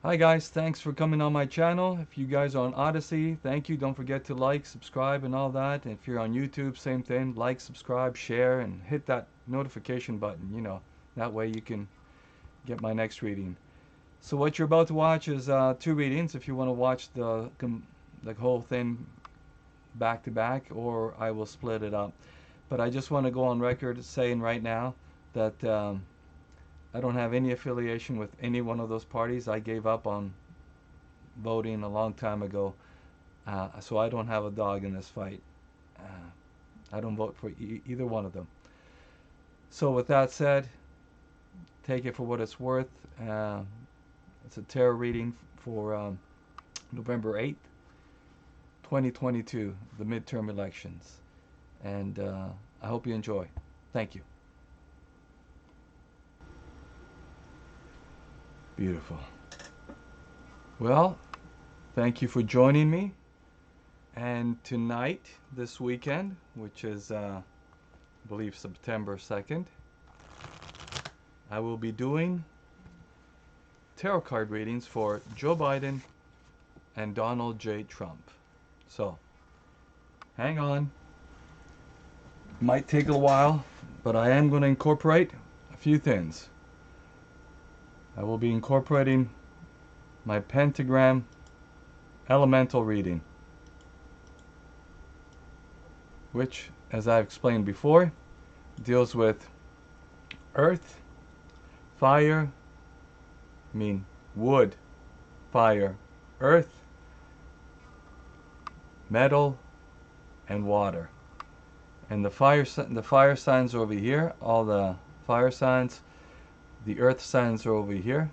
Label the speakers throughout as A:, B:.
A: Hi guys, thanks for coming on my channel. If you guys are on Odyssey, thank you. Don't forget to like, subscribe, and all that. And if you're on YouTube, same thing. Like, subscribe, share, and hit that notification button. That way you can get my next reading. So what you're about to watch is two readings. If you want to watch the whole thing back to back, or I will split it up. But I just want to go on record saying right now that I don't have any affiliation with any one of those parties. I gave up on voting a long time ago, so I don't have a dog in this fight. I don't vote for either one of them. So with that said, take it for what it's worth. It's a tarot reading for November 8th, 2022, the midterm elections. And I hope you enjoy. Thank you. Beautiful. Well, thank you for joining me. And tonight, this weekend, which is, I believe, September 2nd, I will be doing tarot card readings for Joe Biden and Donald J. Trump. So, hang on. Might take a while, but I am going to incorporate a few things. I will be incorporating my Pentagram elemental reading, which, as I've explained before, deals with earth, fire, wood, fire, earth, metal, and water. And the fire signs are over here, all the fire signs. The earth signs are over here.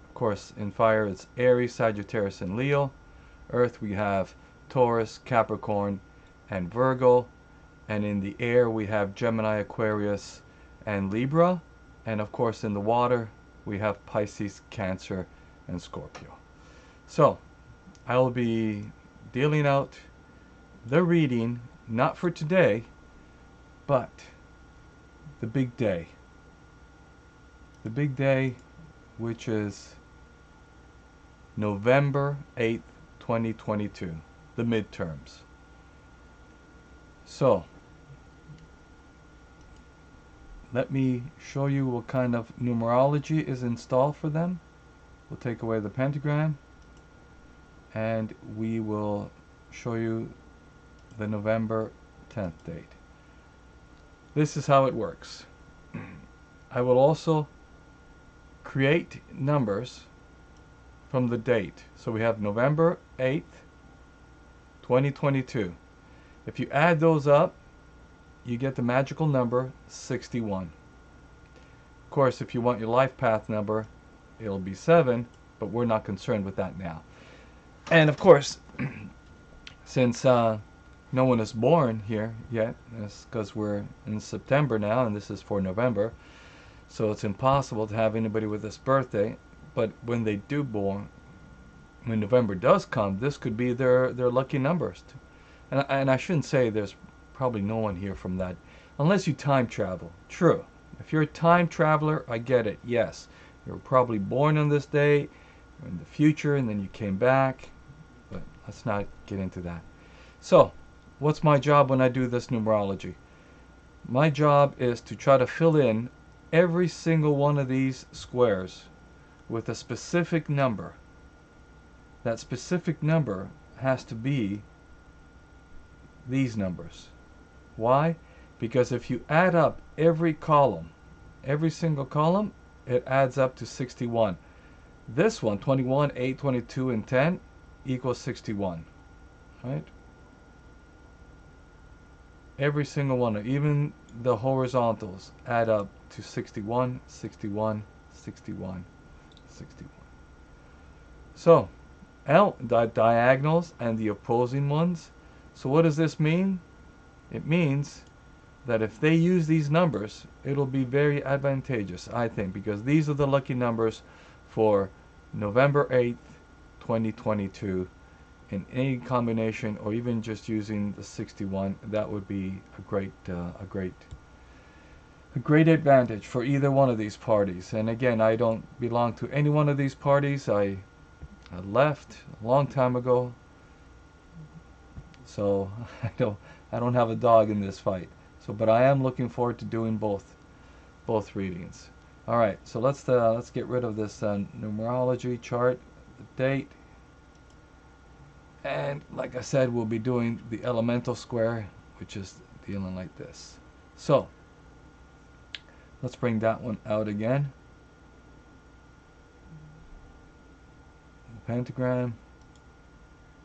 A: Of course, in fire it's Aries, Sagittarius, and Leo. Earth we have Taurus, Capricorn, and Virgo. And in the air we have Gemini, Aquarius, and Libra. And of course in the water we have Pisces, Cancer, and Scorpio. So, I will be dealing out the reading, not for today, but the big day. The big day, which is November 8th, 2022, the midterms. So, let me show you what kind of numerology is installed for them. We'll take away the pentagram, and we will show you the November 10th date. This is how it works. I will also create numbers from the date. So we have November 8th, 2022. If you add those up, you get the magical number 61. Of course, if you want your life path number, it'll be 7, but we're not concerned with that now. And of course, since no one is born here yet, because we're in September now and this is for November, so it's impossible to have anybody with this birthday. But when they do born, when November does come, this could be their lucky numbers. And I shouldn't say there's probably no one here from that, unless you time travel. True. If you're a time traveler, I get it. Yes, you were probably born on this day in the future, and then you came back. But let's not get into that. So, what's my job when I do this numerology? My job is to try to fill in every single one of these squares with a specific number. That specific number has to be these numbers. Why? Because if you add up every column, every single column, it adds up to 61. This one, 21, 8, 22, and 10 equals 61. Right? Every single one, even the horizontals, add up to 61, 61, 61, 61. So, the diagonals and the opposing ones. So what does this mean? It means that if they use these numbers, it'll be very advantageous, I think, because these are the lucky numbers for November 8th, 2022. In any combination, or even just using the 61, that would be a great advantage for either one of these parties. And again, I don't belong to any one of these parties. I I left a long time ago, so I don't have a dog in this fight. So, but I am looking forward to doing both readings. All right, so let's get rid of this numerology chart, the date, and like I said, we'll be doing the elemental square, which is dealing like this. So let's bring that one out again. The pentagram.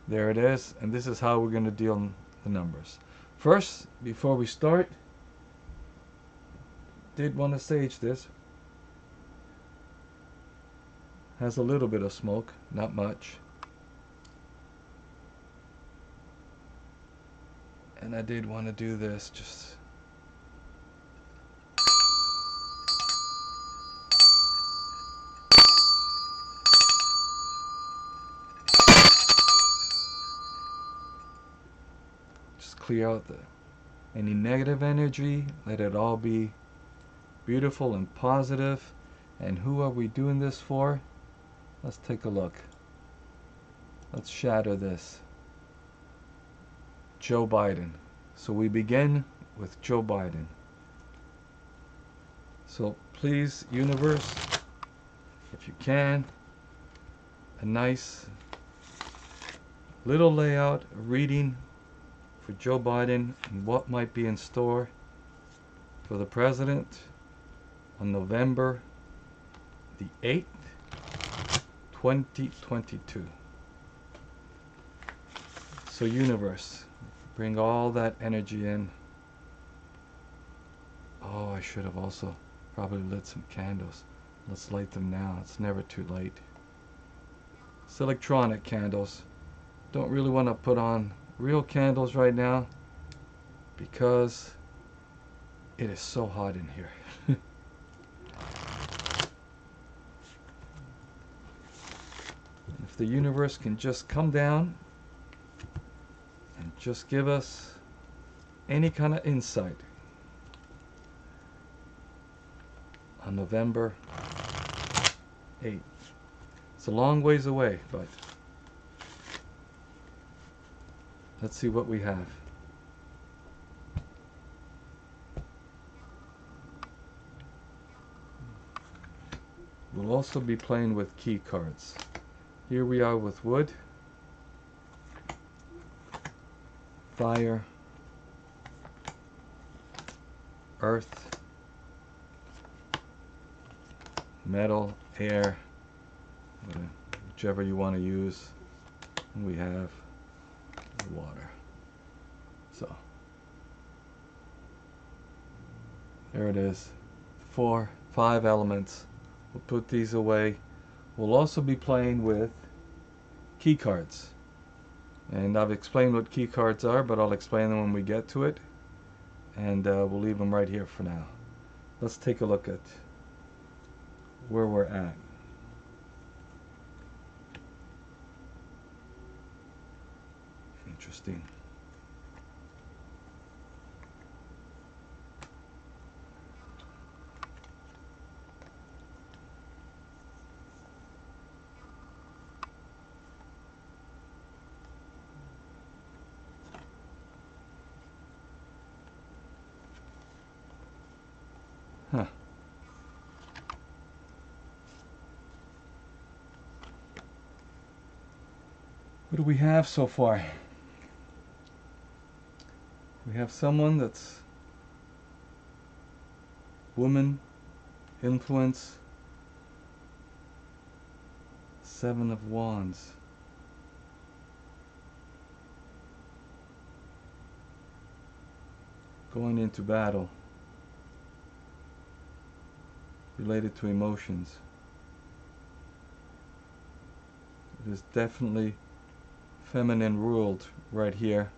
A: There it is, and this is how we're going to deal the numbers. First, before we start, did want to sage this. Has a little bit of smoke, not much. And I did want to do this just clear out any negative energy. Let it all be beautiful and positive. And who are we doing this for? Let's take a look. Let's shatter this. Joe Biden. So we begin with Joe Biden. So please, universe, if you can, a nice little layout, a reading for Joe Biden and what might be in store for the president on November the 8th, 2022. So universe, bring all that energy in. Oh, I should have also probably lit some candles. Let's light them now. It's never too late. It's electronic candles. Don't really want to put on real candles right now because it is so hot in here. If the universe can just come down and just give us any kind of insight on November 8th. It's a long ways away, but let's see what we have. We'll also be playing with key cards. Here we are with wood, fire, earth, metal, air, whichever you want to use. And we have water. So there it is. 5 elements. We'll put these away. We'll also be playing with key cards. And I've explained what key cards are, but I'll explain them when we get to it. And we'll leave them right here for now. Let's take a look at where we're at. Interesting. Huh. What do we have so far? We have someone that's woman, influence, 7 of Wands. Going into battle. Related to emotions. It is definitely feminine ruled right here.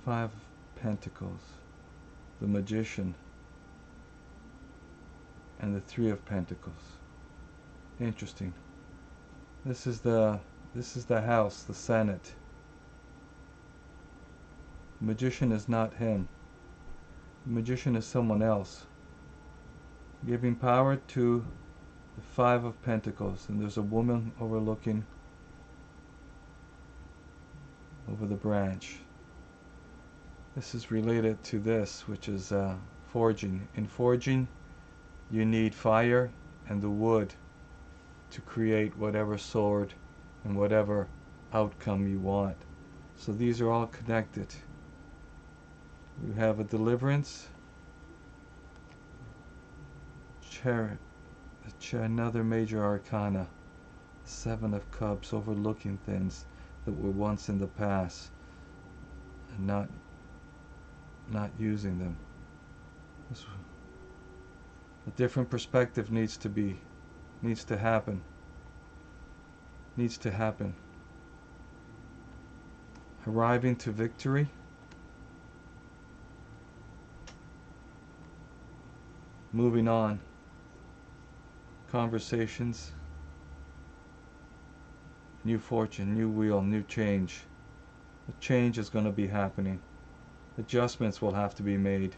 A: 5 of Pentacles, the Magician, and the 3 of Pentacles. Interesting. This is the House, the Senate. The Magician is not him. The Magician is someone else, giving power to the Five of Pentacles, and there's a woman overlooking over the branch. This is related to this, which is forging. In forging, you need fire and the wood to create whatever sword and whatever outcome you want. So these are all connected. We have a deliverance, chariot, another major arcana, Seven of Cups, overlooking things that were once in the past and not using them. A different perspective needs to happen. Arriving to victory. Moving on. Conversations. New fortune, new wheel, new change. The change is going to be happening. Adjustments will have to be made.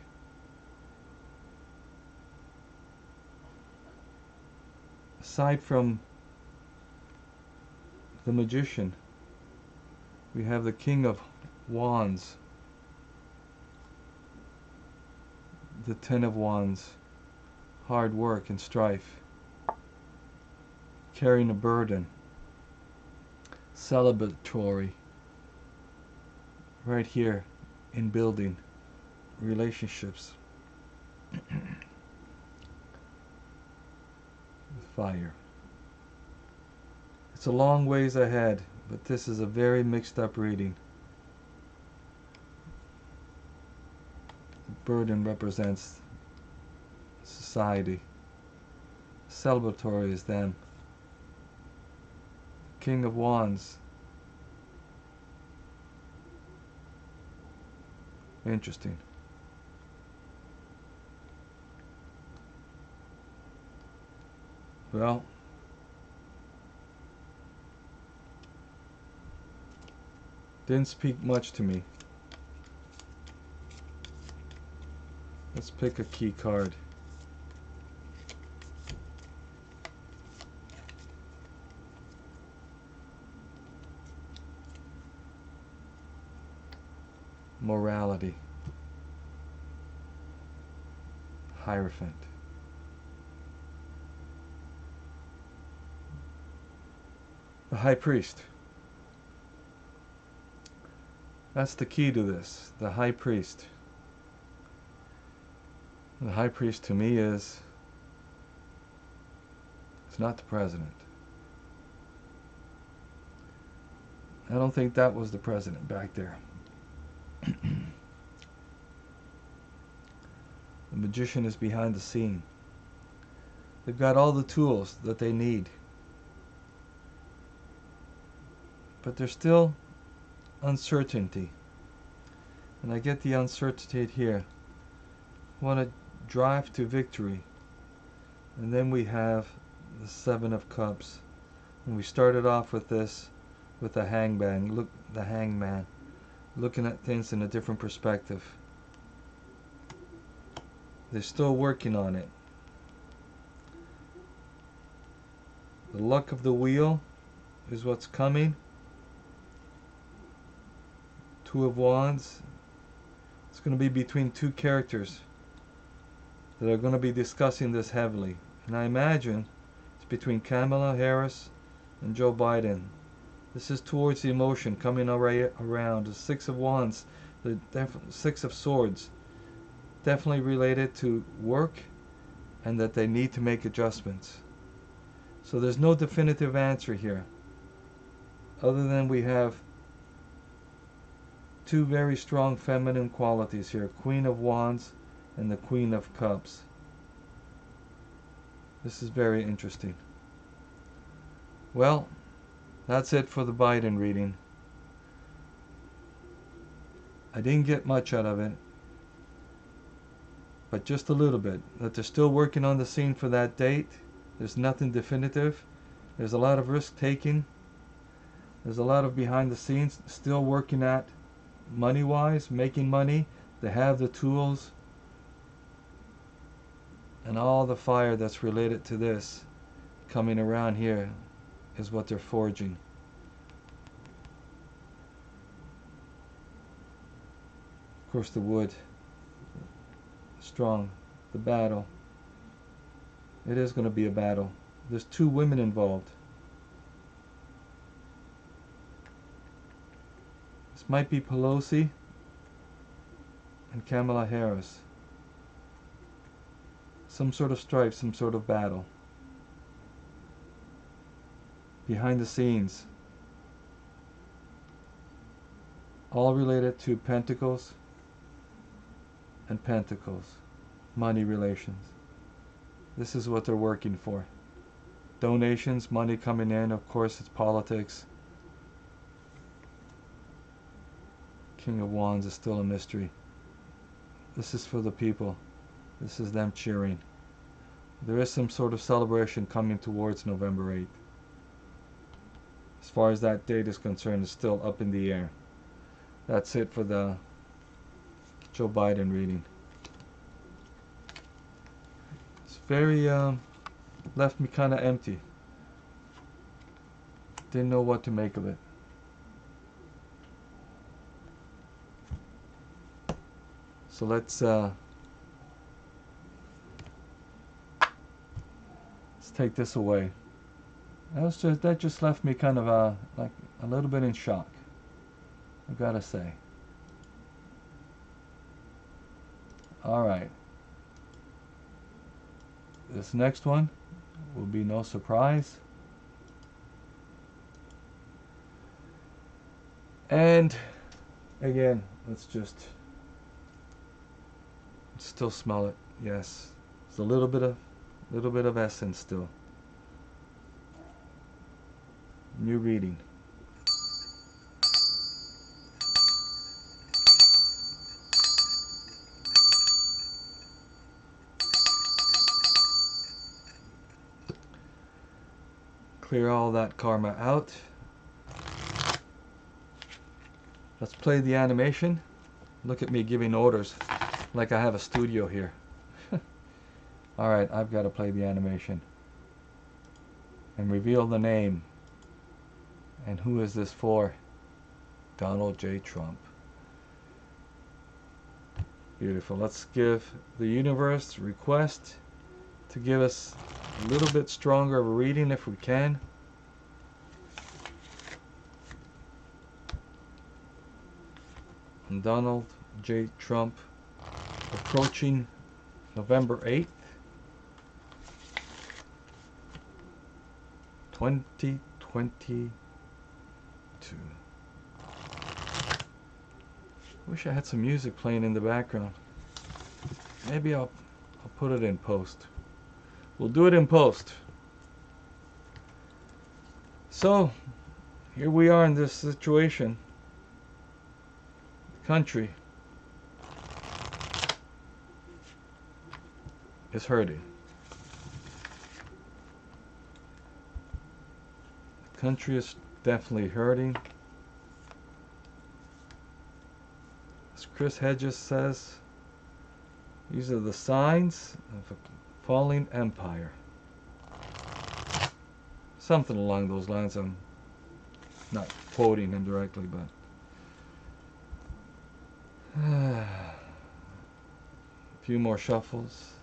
A: Aside from the Magician, we have the King of Wands, the Ten of Wands, hard work and strife, carrying a burden, celebratory, right here in building relationships. Fire. It's a long ways ahead, but this is a very mixed up reading. The burden represents society. Celebratory is them. King of Wands. Interesting. Well, didn't speak much to me. Let's pick a key card. Morality. Hierophant. The High Priest. That's the key to this. The High Priest. The High Priest to me it's not the President. I don't think that was the President back there. The Magician is behind the scene. They've got all the tools that they need. But there's still uncertainty. And I get the uncertainty here. I want to drive to victory. And then we have the Seven of Cups. And we started off with this, with the hangman. Look, the hangman. Looking at things in a different perspective. They're still working on it. The luck of the wheel is what's coming. Two of Wands. It's going to be between two characters that are going to be discussing this heavily. And I imagine it's between Kamala Harris and Joe Biden. This is towards the emotion coming around. The Six of Wands, the Six of Swords. Definitely related to work and that they need to make adjustments. So there's no definitive answer here. Other than we have two very strong feminine qualities here. Queen of Wands and the Queen of Cups. This is very interesting. Well, that's it for the Biden reading. I didn't get much out of it, but just a little bit. That they're still working on the scene for that date. There's nothing definitive. There's a lot of risk taking. There's a lot of behind the scenes still working at money wise, making money. They have the tools and all the fire that's related to this. coming around here is what they're forging. Of course, the wood, strong, the battle. It is going to be a battle. There's 2 women involved. This might be Pelosi and Kamala Harris. Some sort of strife, some sort of battle. Behind the scenes. All related to pentacles and pentacles. Money relations. This is what they're working for. Donations, money coming in, of course it's politics. King of Wands is still a mystery. This is for the people. This is them cheering. There is some sort of celebration coming towards November 8th. As far as that date is concerned, it's still up in the air. That's it for the Joe Biden reading. It's very, left me kind of empty. Didn't know what to make of it. So let's take this away. That just left me kind of like a little bit in shock, I gotta say. All right. This next one will be no surprise. And again, let's just still smell it. Yes, it's a little bit of essence still. New reading. Clear all that karma out. Let's play the animation. Look at me giving orders like I have a studio here. Alright, I've got to play the animation. And reveal the name. And who is this for? Donald J. Trump. Beautiful. Let's give the universe a request to give us a little bit stronger of a reading if we can. And Donald J. Trump approaching November 8th, 2022. Wish I had some music playing in the background. Maybe I'll put it in post. We'll do it in post. So, here we are in this situation. The country is hurting. The country is definitely hurting. As Chris Hedges says, these are the signs of a falling empire. Something along those lines. I'm not quoting him directly, but a few more shuffles.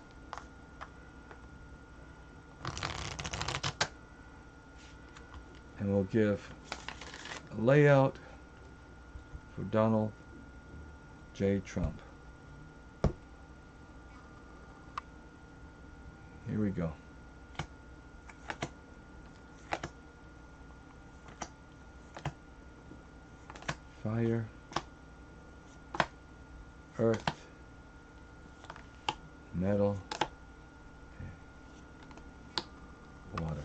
A: And we'll give a layout for Donald J. Trump. Here we go. Fire, earth, metal, water.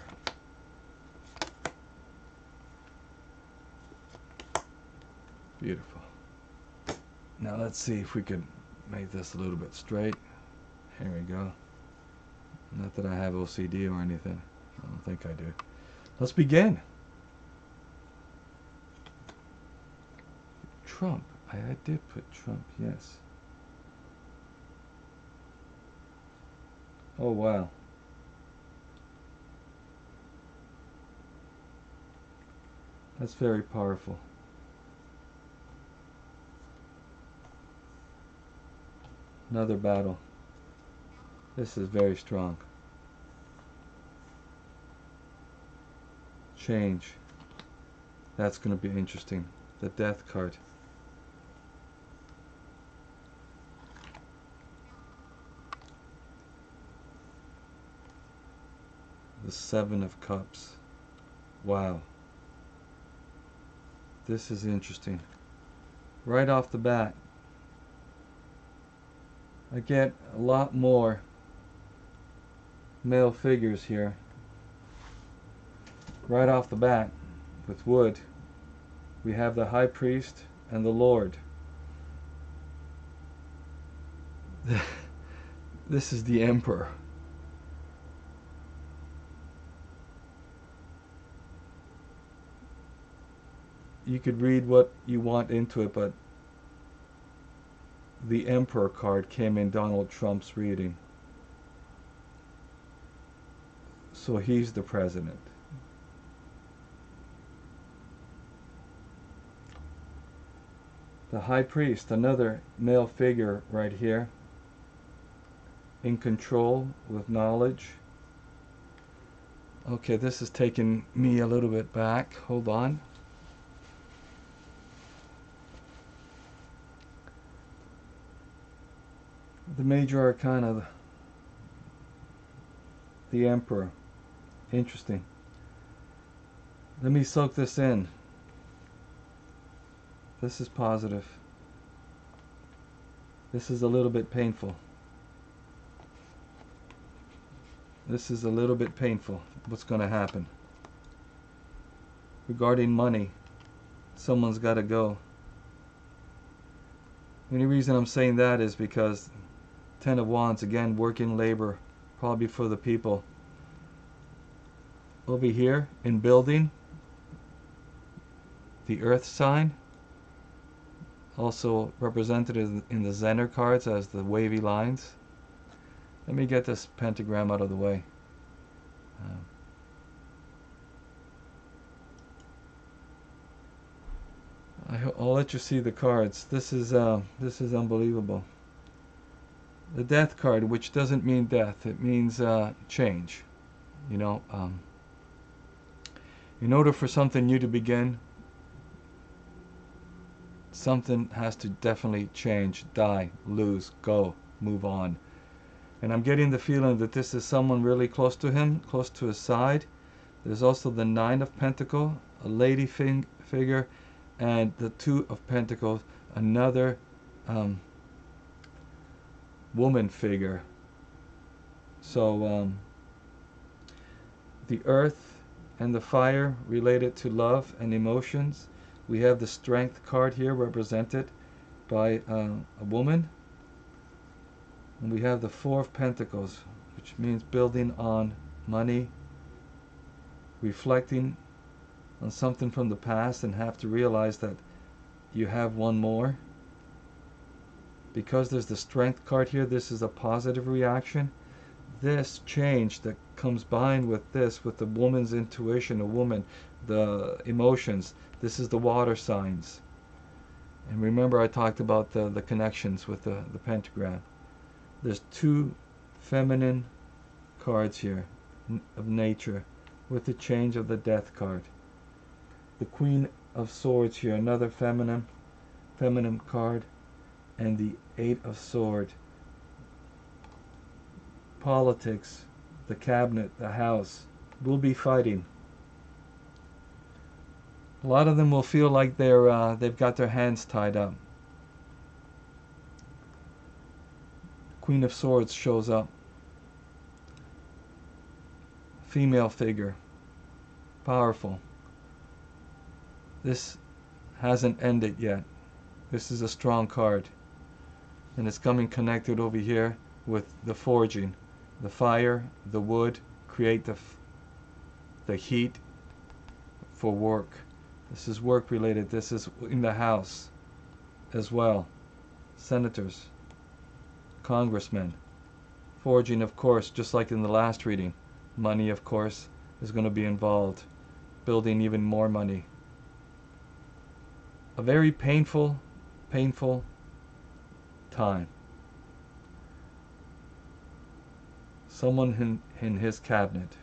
A: Beautiful. Now let's see if we could make this a little bit straight. Here we go. Not that I have OCD or anything. I don't think I do. Let's begin. Trump. I did put Trump, yes. Oh, wow. That's very powerful. Another battle. This is very strong. Change. That's going to be interesting. The Death card. The Seven of Cups. Wow. This is interesting. Right off the bat, I get a lot more male figures here. Right off the bat, with wood, we have the High Priest and the Lord. This is the Emperor. You could read what you want into it, but the Emperor card came in Donald Trump's reading. So he's the president. The High Priest, another male figure right here, in control with knowledge. Okay, this is taking me a little bit back. Hold on. The Major Arcana, the Emperor. Interesting. Let me soak this in. This is positive. This is a little bit painful. This is a little bit painful. What's going to happen? Regarding money, someone's got to go. The only reason I'm saying that is because Ten of Wands, again, working labor, probably for the people. Over here, in building, the Earth sign, also represented in the Zener cards as the wavy lines. Let me get this pentagram out of the way. I'll let you see the cards. This is unbelievable. The Death card, which doesn't mean death, it means change. You know, in order for something new to begin, something has to definitely change, die, lose, go, move on. And I'm getting the feeling that this is someone really close to him, close to his side. There's also the Nine of Pentacles, a lady figure, and the Two of Pentacles, another woman figure. So the Earth and the Fire related to love and emotions. We have the Strength card here represented by a woman. And we have the Four of Pentacles, which means building on money, reflecting on something from the past and have to realize that you have one more. Because there's the Strength card here, this is a positive reaction. This change that comes behind with this, with the woman's intuition, a woman, the emotions, this is the water signs. And remember I talked about the connections with the pentagram. There's two feminine cards here of nature with the change of the Death card. The Queen of Swords here, another feminine card, and the Eight of Swords. Politics, the cabinet, the house will be fighting. A lot of them will feel like they've got their hands tied up. Queen of Swords shows up. Female figure. Powerful. This hasn't ended yet. This is a strong card. And it's coming connected over here with the forging. The fire, the wood, create the heat for work. This is work related. This is in the house as well. Senators, congressmen. Forging, of course, just like in the last reading. Money, of course, is going to be involved. Building even more money. a very painful time. Someone in his cabinet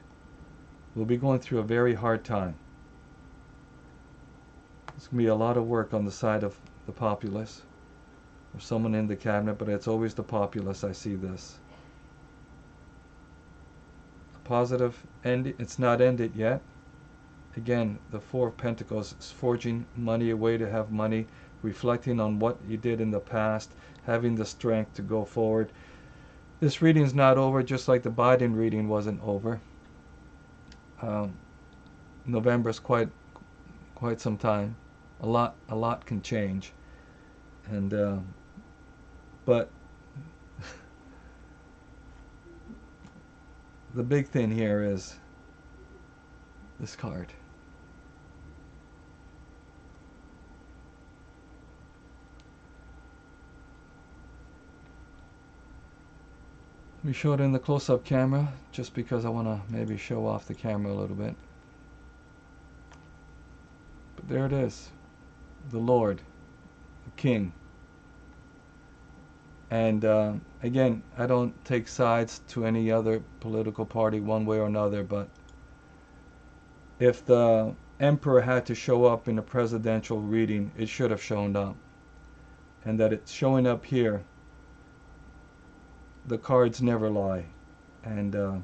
A: will be going through a very hard time. There's going to be a lot of work on the side of the populace, or someone in the cabinet, but it's always the populace. I see this. A positive end. It's not ended yet. Again, the Four of Pentacles is forging money, a way to have money, reflecting on what you did in the past, having the strength to go forward. This reading is not over, just like the Biden reading wasn't over. November is quite some time. A lot can change, and but the big thing here is this card. Let me show it in the close-up camera, just because I want to maybe show off the camera a little bit. But there it is. The Lord, the King. And again, I don't take sides to any other political party one way or another, but if the Emperor had to show up in a presidential reading, it should have shown up. And that it's showing up here, the cards never lie. And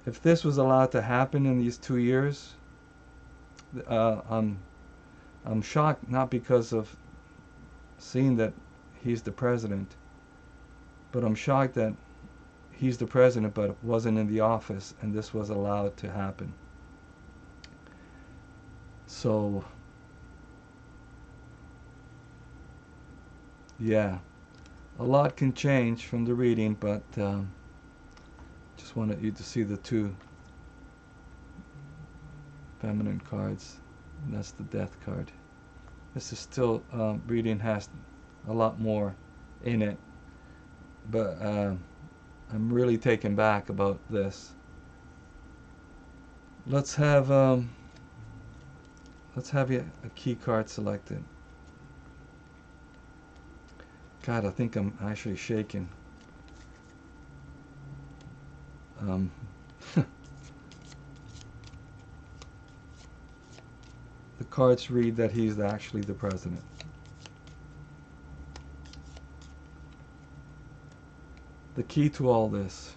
A: if this was allowed to happen in these 2 years, I'm shocked, not because of seeing that he's the president, but I'm shocked that he's the president but wasn't in the office and this was allowed to happen. So yeah, a lot can change from the reading, but just wanted you to see the two feminine cards. And that's the Death card. This is still reading has a lot more in it, but I'm really taken back about this. Let's have a key card selected. God, I think I'm actually shaking. The cards read that he's actually the president. The key to all this.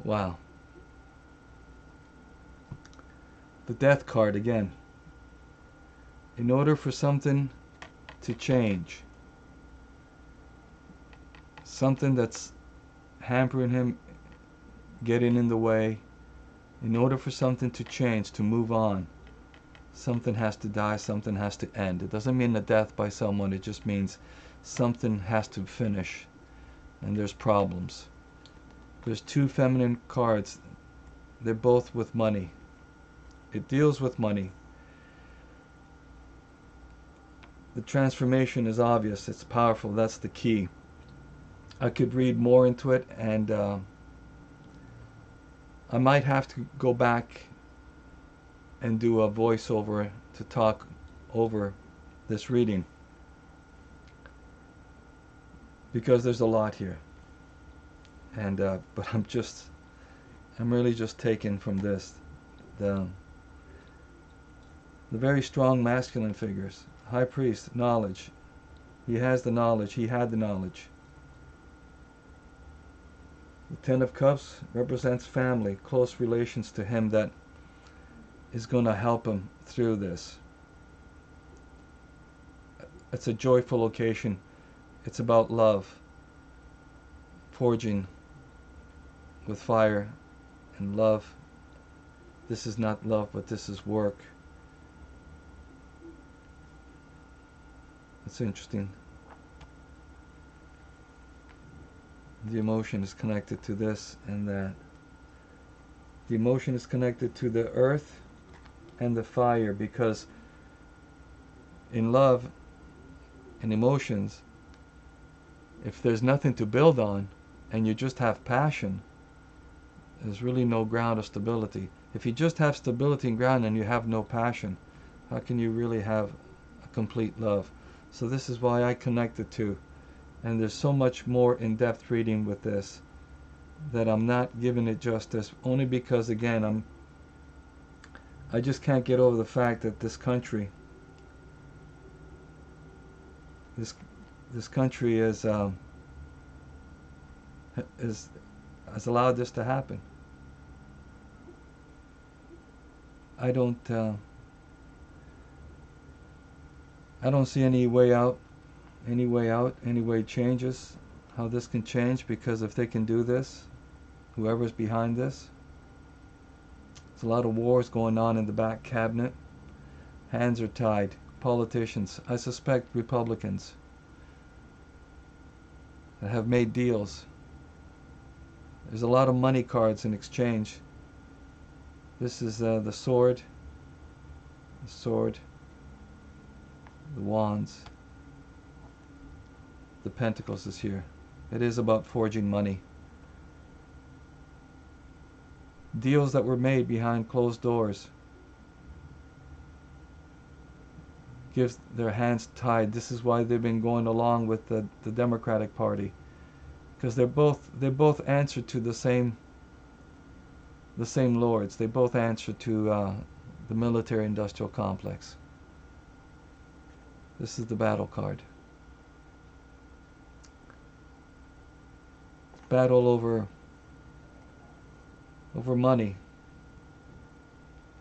A: Wow. The Death card again. In order for something to change, something that's hampering him, getting in the way, in order for something to change, to move on, something has to die, something has to end. It doesn't mean a death by someone, it just means something has to finish, and there's problems. There's two feminine cards. They're both with money. It deals with money. The transformation is obvious, it's powerful, that's the key. I could read more into it, and I might have to go back and do a voiceover to talk over this reading, because there's a lot here, and but I'm really just taken from this, the very strong masculine figures. High priest, knowledge. He has the knowledge, he had the knowledge. The Ten of Cups represents family, close relations to him that is going to help him through this. It's a joyful occasion. It's about love, forging with fire and love. This is not love, but this is work. It's interesting. The emotion is connected to this and that. The emotion is connected to the earth and the fire, because in love and emotions, if there's nothing to build on and you just have passion, there's really no ground of stability. If you just have stability and ground and you have no passion, how can you really have a complete love? So this is why I connect the two. And there's so much more in-depth reading with this that I'm not giving it justice, only because, again, I just can't get over the fact that this country is has allowed this to happen. I don't see any way out, any way changes, how this can change, because if they can do this, whoever's behind this, there's a lot of wars going on in the back cabinet. Hands are tied. Politicians, I suspect Republicans, that have made deals. There's a lot of money cards in exchange. This is the sword, the wands, the pentacles is here. It is about forging money. Deals that were made behind closed doors. Gives their hands tied. This is why they've been going along with the Democratic Party, because they both answer to the same lords. They both answer to the military-industrial complex. This is the battle card. Battle over money.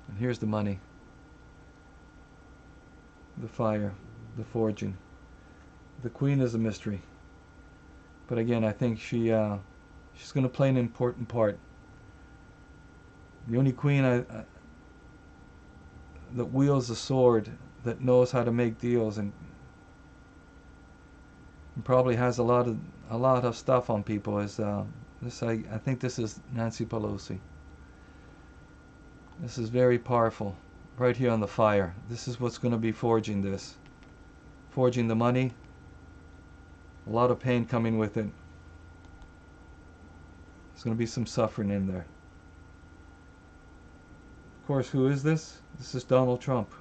A: And here's the money. The fire, the forging. The queen is a mystery. But again, I think she's going to play an important part. The only queen that wields a sword, that knows how to make deals, and probably has a lot of stuff on people, is this. I think this is Nancy Pelosi. This is very powerful. Right here on the fire. This is what's going to be forging this. Forging the money. A lot of pain coming with it. There's going to be some suffering in there. Of course, who is this? This is Donald Trump.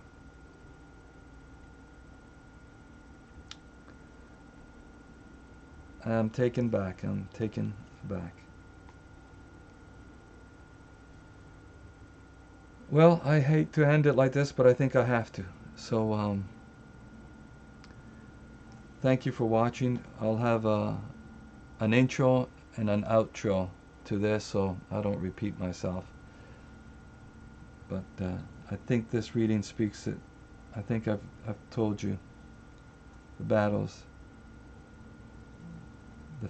A: I'm taken back. Well, I hate to end it like this, but I think I have to. So, thank you for watching. I'll have an intro and an outro to this, so I don't repeat myself. But I think this reading speaks it. I think I've told you the battles, the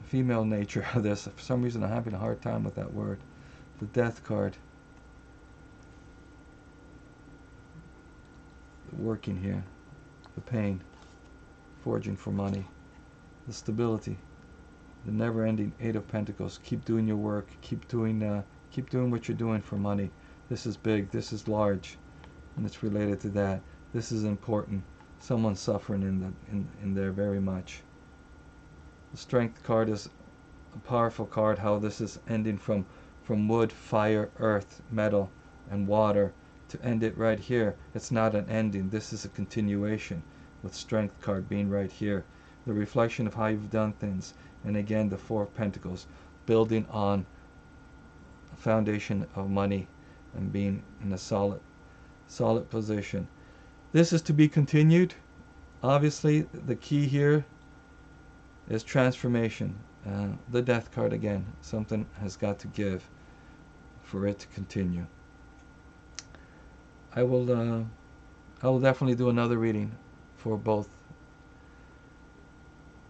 A: female nature of this. For some reason, I'm having a hard time with that word. The death card. The working here. The pain. Forging for money. The stability. The never-ending Eight of Pentacles. Keep doing your work. Keep doing what you're doing for money. This is big. This is large, and it's related to that. This is important. Someone's suffering in there very much. The Strength card is a powerful card. How this is ending from wood, fire, earth, metal, and water, to end it right here. It's not an ending. This is a continuation, with Strength card being right here. The reflection of how you've done things. And again, the Four of Pentacles, building on a foundation of money and being in a solid position. This is to be continued. Obviously, the key here is transformation. The Death card again. Something has got to give for it to continue. I will definitely do another reading for both.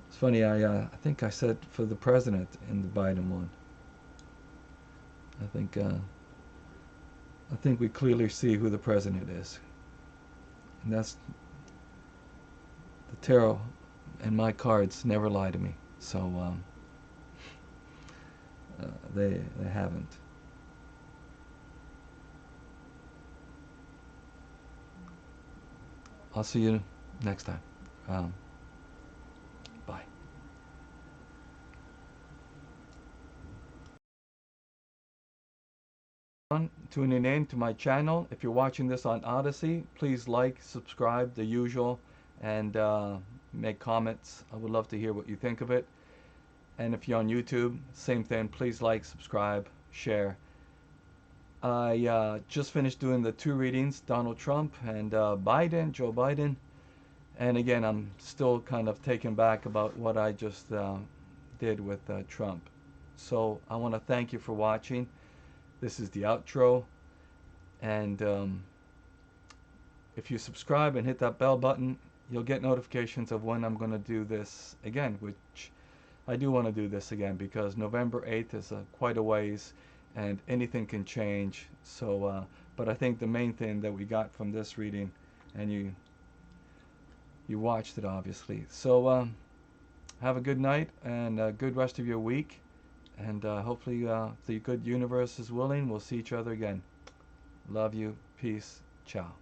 A: It's funny, I think I said for the president in the Biden one. I think we clearly see who the president is. And that's the tarot, and my cards never lie to me. So they haven't. I'll see you next time. tuning in to my channel. If you're watching this on Odyssey, please like, subscribe, the usual, and make comments. I would love to hear what you think of it. And if you're on YouTube, same thing. Please like, subscribe, share. I just finished doing the 2 readings, Donald Trump and Joe Biden. And again, I'm still kind of taken back about what I just did with Trump. So I want to thank you for watching. This is the outro. And if you subscribe and hit that bell button, you'll get notifications of when I'm going to do this again, which I do want to do this again because November 8th is quite a ways and anything can change. So, but I think the main thing that we got from this reading, and you watched it obviously. So have a good night and a good rest of your week. And hopefully the good universe is willing, we'll see each other again. Love you. Peace. Ciao.